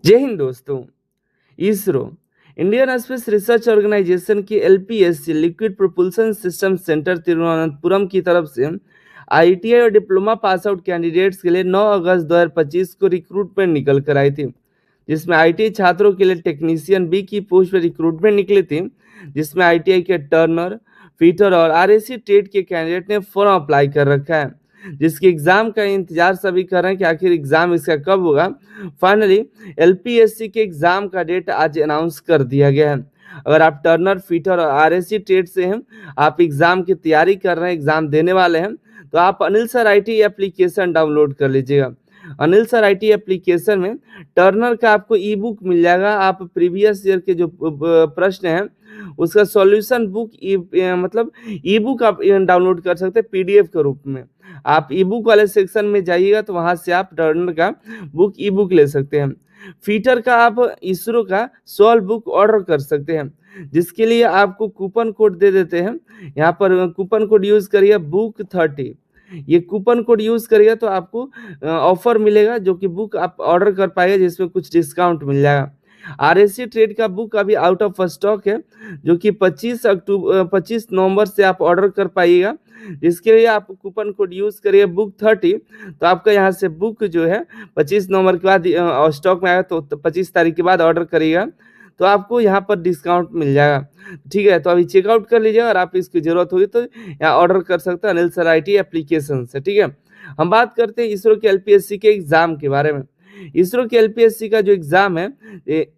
जय हिंद दोस्तों। ISRO Indian space research organisation की LPSC liquid propulsion system centre Thiruvananthapuram की तरफ से आईटीआई और डिप्लोमा पास आउट कैंडिडेट्स के लिए 9 अगस्त 2025 को रिक्रूटमेंट निकल कर आई थी, जिसमें आईटीआई छात्रों के लिए टेक्नीशियन बी की पोस्ट पर रिक्रूटमेंट निकली थी, जिसमें आईटीआई के टर्नर, फीटर और आरएससी ट्रेड के कैंडिडेट ने फॉर्म अप्लाई कर रखा है, जिसके एग्जाम का इंतजार सभी कर रहे हैं कि आखिर एग्जाम इसका कब होगा। फाइनली एलपीएससी के एग्जाम का डेट आज अनाउंस कर दिया गया है। अगर आप टर्नर, फीटर और आरएससी ट्रेड से हैं, आप एग्जाम की तैयारी कर रहे हैं, एग्जाम देने वाले हैं, तो आप Anil sir IT application download कर लीजिएगा। अनिल सर आईटी एप्लीकेशन में टर्नर का आपको ई बुक मिल जाएगा। आप प्रीवियस ईयर के जो प्रश्न हैं उसका सॉल्यूशन बुक मतलब ई बुक आप डाउनलोड कर सकते हैं पीडीएफ के रूप में। आप ई बुक वाले सेक्शन में जाइएगा तो वहां से आप टर्नर का बुक ई बुक ले सकते हैं। फीटर का आप इसरो का सॉल्व बुक ऑर्डर कर सकते हैं, जिसके लिए आपको कूपन कोड दे देते हैं। यहाँ पर कूपन कोड यूज करिए बुक 30। ये कूपन कोड यूज करिएगा तो आपको ऑफर मिलेगा, जो कि बुक आप ऑर्डर कर पाएंगे, जिसमें कुछ डिस्काउंट मिल जाएगा। आरएससी ट्रेड का बुक अभी आउट ऑफ स्टॉक है, जो कि 25 नवंबर से आप ऑर्डर कर पाइएगा, जिसके लिए आप कूपन कोड यूज करिए बुक 30। तो आपका यहाँ से बुक जो है 25 नवंबर के बाद स्टॉक में आएगा, तो 25 तारीख के बाद ऑर्डर करिएगा तो आपको यहाँ पर डिस्काउंट मिल जाएगा। ठीक है, तो अभी चेकआउट कर लीजिए और आप इसकी जरूरत होगी तो यहाँ ऑर्डर कर सकते हैं अनिल सर आईटी एप्लीकेशन से। ठीक है, हम बात करते हैं इसरो के एलपीएससी के एग्जाम के बारे में। इसरो के एलपीएससी का जो एग्जाम है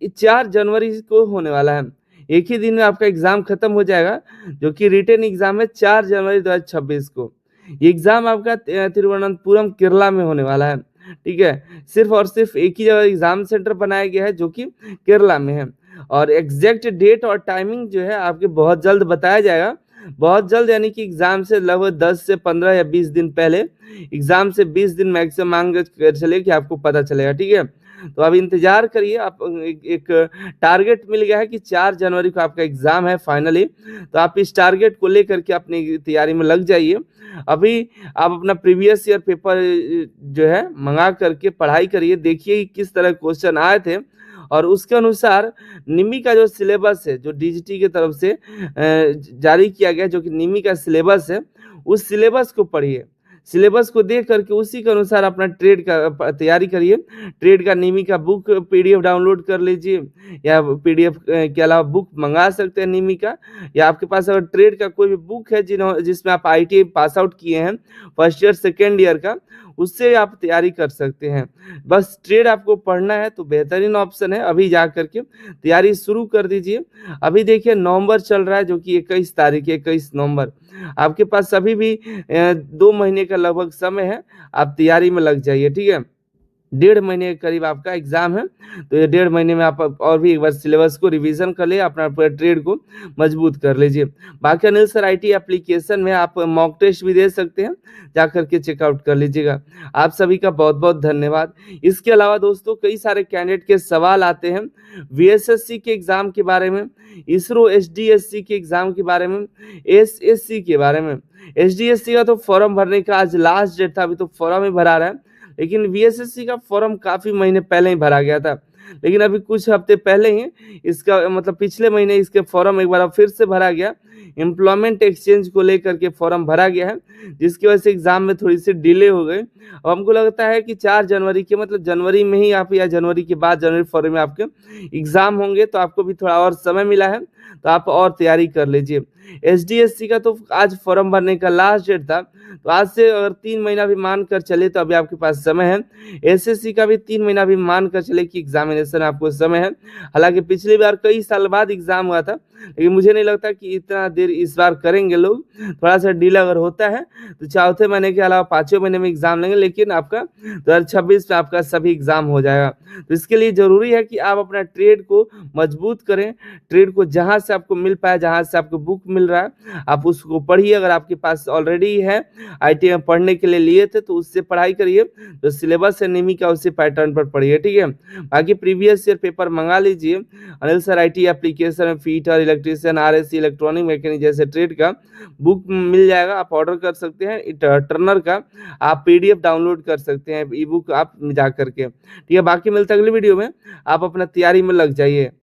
4 जनवरी को होने वाला है। एक ही दिन में आपका एग्जाम खत्म हो जाएगा, जो कि रिटन एग्जाम है 4 जनवरी 2026 को। ये एग्जाम आपका तिरुवनंतपुरम केरला में होने वाला है। ठीक है, सिर्फ और सिर्फ एक ही जगह एग्जाम सेंटर बनाया गया है, जो कि केरला में है। और एग्जैक्ट डेट और टाइमिंग जो है आपके बहुत जल्द बताया जाएगा। बहुत जल्द यानी कि एग्जाम से लगभग 10 से 15 या 20 दिन पहले, एग्जाम से 20 दिन मैक्सिमम मांग कर चले कि आपको पता चलेगा। ठीक है, तो अब इंतजार करिए। आप एक टारगेट मिल गया है कि 4 जनवरी को आपका एग्जाम है फाइनली, तो आप इस टारगेट को लेकर के अपनी तैयारी में लग जाइए। अभी आप अपना प्रीवियस ईयर पेपर जो है मंगा करके पढ़ाई करिए, देखिए कि किस तरह क्वेश्चन आए थे, और उसके अनुसार निमी का जो सिलेबस है, जो डीजीटी की तरफ से जारी किया गया, जो कि निमी का सिलेबस है, उस सिलेबस को पढ़िए। सिलेबस को देख करके उसी के अनुसार अपना ट्रेड का तैयारी करिए। ट्रेड का निमी का बुक पीडीएफ डाउनलोड कर लीजिए, या पीडीएफ के अलावा बुक मंगा सकते हैं निमी का, या आपके पास अगर ट्रेड का कोई भी बुक है जिसमें आप आईटीआई पास आउट किए हैं फर्स्ट ईयर सेकेंड ईयर का, उससे आप तैयारी कर सकते हैं। बस ट्रेड आपको पढ़ना है तो बेहतरीन ऑप्शन है, अभी जा करके तैयारी शुरू कर दीजिए। अभी देखिए नवंबर चल रहा है, जो कि 21 तारीख है, 21 नवंबर। आपके पास अभी भी 2 महीने का लगभग समय है, आप तैयारी में लग जाइए। ठीक है, 1.5 महीने के करीब आपका एग्जाम है, तो ये 1.5 महीने में आप और भी एक बार सिलेबस को रिवीजन कर लिए, अपना पूरा ट्रेड को मजबूत कर लीजिए। बाकी अनिल सर आईटी एप्लीकेशन में आप मॉक टेस्ट भी दे सकते हैं, जा करके चेकआउट कर लीजिएगा। आप सभी का बहुत बहुत धन्यवाद। इसके अलावा दोस्तों कई सारे कैंडिडेट के सवाल आते हैं वीएसएससी के एग्जाम के बारे में, इसरो एसडीएससी के एग्जाम के बारे में, एसएससी के बारे में। एसडीएससी का तो फॉर्म भरने का आज लास्ट डेट था, अभी तो फॉर्म ही भरा रहा है, लेकिन वीएसएससी का फॉर्म काफी महीने पहले ही भरा गया था। लेकिन अभी कुछ हफ्ते पहले ही इसका मतलब पिछले महीने इसके फॉर्म एक बार फिर से भरा गया। एम्प्लॉयमेंट एक्सचेंज को लेकर के फॉर्म भरा गया है, जिसकी वजह से एग्जाम में थोड़ी सी डिले हो गई। अब हमको लगता है कि 4 जनवरी के मतलब जनवरी में ही आप, या जनवरी के बाद जनवरी फरवरी में आपके एग्जाम होंगे, तो आपको भी थोड़ा और समय मिला है, तो आप और तैयारी कर लीजिए। एसडीएससी का तो आज फॉर्म भरने का लास्ट डेट था, तो आज से अगर 3 महीना भी मान कर चले तो अभी आपके पास समय है। एसएससी का भी 3 महीना भी मान कर चले कि एग्जामिनेशन आपको समय है। हालांकि पिछली बार कई साल बाद एग्जाम हुआ था, लेकिन मुझे नहीं लगता कि इतना देर इस बार करेंगे लोग। थोड़ा सा डिले अगर होता है तो 4थे महीने के अलावा 5वें महीने में एग्जाम लेंगे, लेकिन आपका 2026 में आपका सभी एग्जाम हो जाएगा। तो इसके लिए जरूरी है कि आप अपना ट्रेड को मजबूत करें। ट्रेड को जहां से आपको मिल पाए, जहां से आपको बुक मिल रहा है, आप उसको पढ़िए। अगर आपके पास ऑलरेडी है, आईटी में पढ़ने के लिए लिए थे, तो उससे पढ़ाई करिए। जो सिलेबस है निमी का, उसी पैटर्न पर पढ़िए। ठीक है, बाकी प्रीवियस ईयर पेपर मंगा लीजिए। अनिल सर आईटी एप्लीकेशन में fitter, electrician, RAC, electronic mechanic जैसे ट्रेड का बुक मिल जाएगा, आप ऑर्डर कर सकते हैं। टर्नर का आप पीडीएफ डाउनलोड कर सकते हैं, ई बुक आप जा करके। ठीक है, बाकी मिलता है अगली वीडियो में, आप अपना तैयारी में लग जाइए।